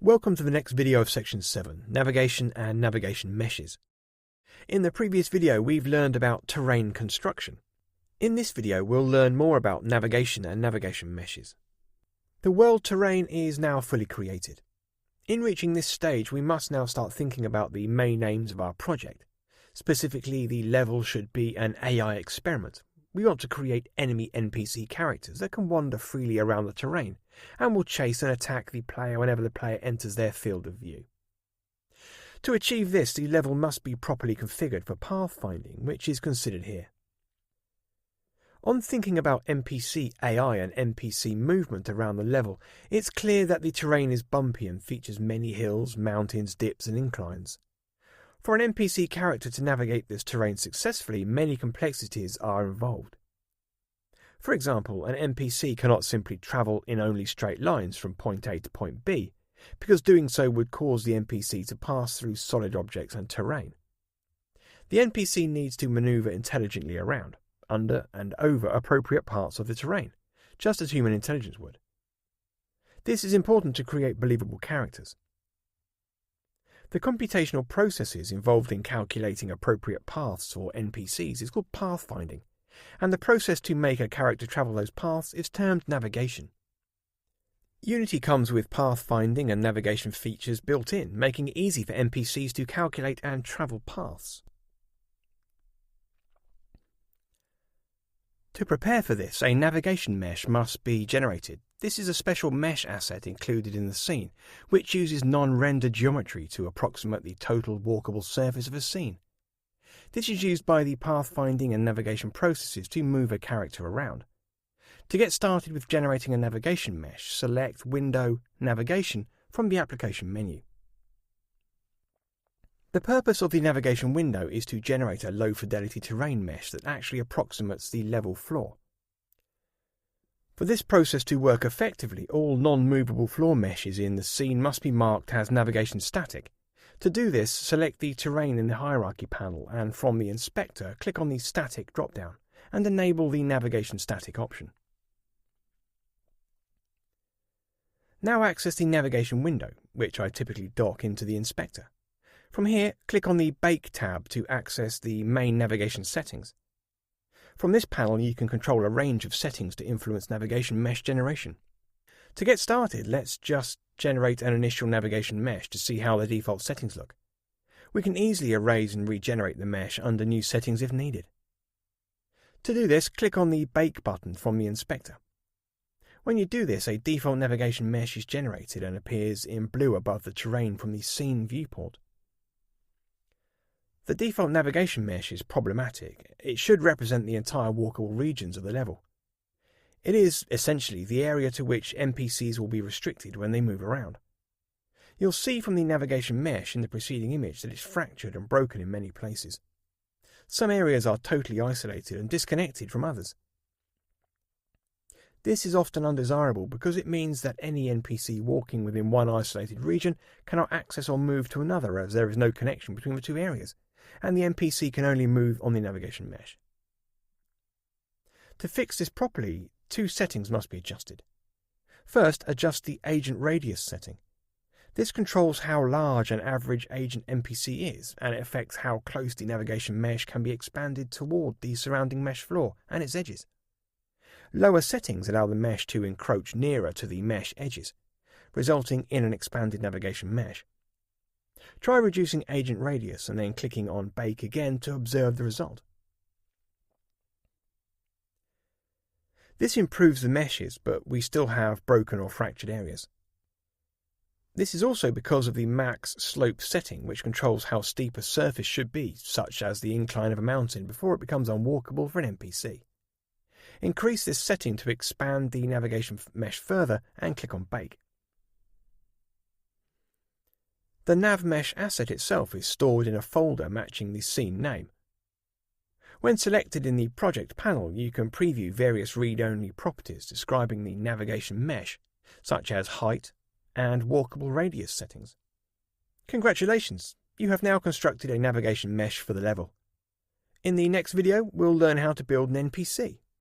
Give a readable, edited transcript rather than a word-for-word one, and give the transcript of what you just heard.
Welcome to the next video of Section 7, Navigation and Navigation Meshes. In the previous video we've learned about terrain construction. In this video we'll learn more about navigation and navigation meshes. The world terrain is now fully created. In reaching this stage we must now start thinking about the main aims of our project. Specifically, the level should be an AI experiment. We want to create enemy NPC characters that can wander freely around the terrain and will chase and attack the player whenever the player enters their field of view. To achieve this, the level must be properly configured for pathfinding, which is considered here. On thinking about NPC AI and NPC movement around the level, it's clear that the terrain is bumpy and features many hills, mountains, dips and inclines. For an NPC character to navigate this terrain successfully, many complexities are involved. For example, an NPC cannot simply travel in only straight lines from point A to point B, because doing so would cause the NPC to pass through solid objects and terrain. The NPC needs to maneuver intelligently around, under and over appropriate parts of the terrain, just as human intelligence would. This is important to create believable characters. The computational processes involved in calculating appropriate paths for NPCs is called pathfinding, and the process to make a character travel those paths is termed navigation. Unity comes with pathfinding and navigation features built in, making it easy for NPCs to calculate and travel paths. To prepare for this, a navigation mesh must be generated. This is a special mesh asset included in the scene, which uses non-rendered geometry to approximate the total walkable surface of a scene. This is used by the pathfinding and navigation processes to move a character around. To get started with generating a navigation mesh, select Window, Navigation from the application menu. The purpose of the navigation window is to generate a low-fidelity terrain mesh that actually approximates the level floor. For this process to work effectively, all non-movable floor meshes in the scene must be marked as navigation static. To do this, select the Terrain in the Hierarchy panel and from the inspector, click on the Static drop-down and enable the Navigation Static option. Now access the navigation window, which I typically dock into the inspector. From here, click on the Bake tab to access the main navigation settings. From this panel you can control a range of settings to influence navigation mesh generation. To get started, let's just generate an initial navigation mesh to see how the default settings look. We can easily erase and regenerate the mesh under new settings if needed. To do this, click on the Bake button from the inspector. When you do this, a default navigation mesh is generated and appears in blue above the terrain from the scene viewport. The default navigation mesh is problematic. It should represent the entire walkable regions of the level. It is, essentially, the area to which NPCs will be restricted when they move around. You'll see from the navigation mesh in the preceding image that it's fractured and broken in many places. Some areas are totally isolated and disconnected from others. This is often undesirable because it means that any NPC walking within one isolated region cannot access or move to another as there is no connection between the two areas, and the NPC can only move on the navigation mesh. To fix this properly, two settings must be adjusted. First, adjust the agent radius setting. This controls how large an average agent NPC is, and it affects how close the navigation mesh can be expanded toward the surrounding mesh floor and its edges. Lower settings allow the mesh to encroach nearer to the mesh edges, resulting in an expanded navigation mesh. Try reducing agent radius and then clicking on Bake again to observe the result. This improves the meshes, but we still have broken or fractured areas. This is also because of the max slope setting, which controls how steep a surface should be, such as the incline of a mountain, before it becomes unwalkable for an NPC. Increase this setting to expand the navigation mesh further and click on Bake. The nav mesh asset itself is stored in a folder matching the scene name. When selected in the project panel, you can preview various read-only properties describing the navigation mesh, such as height and walkable radius settings. Congratulations! You have now constructed a navigation mesh for the level. In the next video, we'll learn how to build an NPC.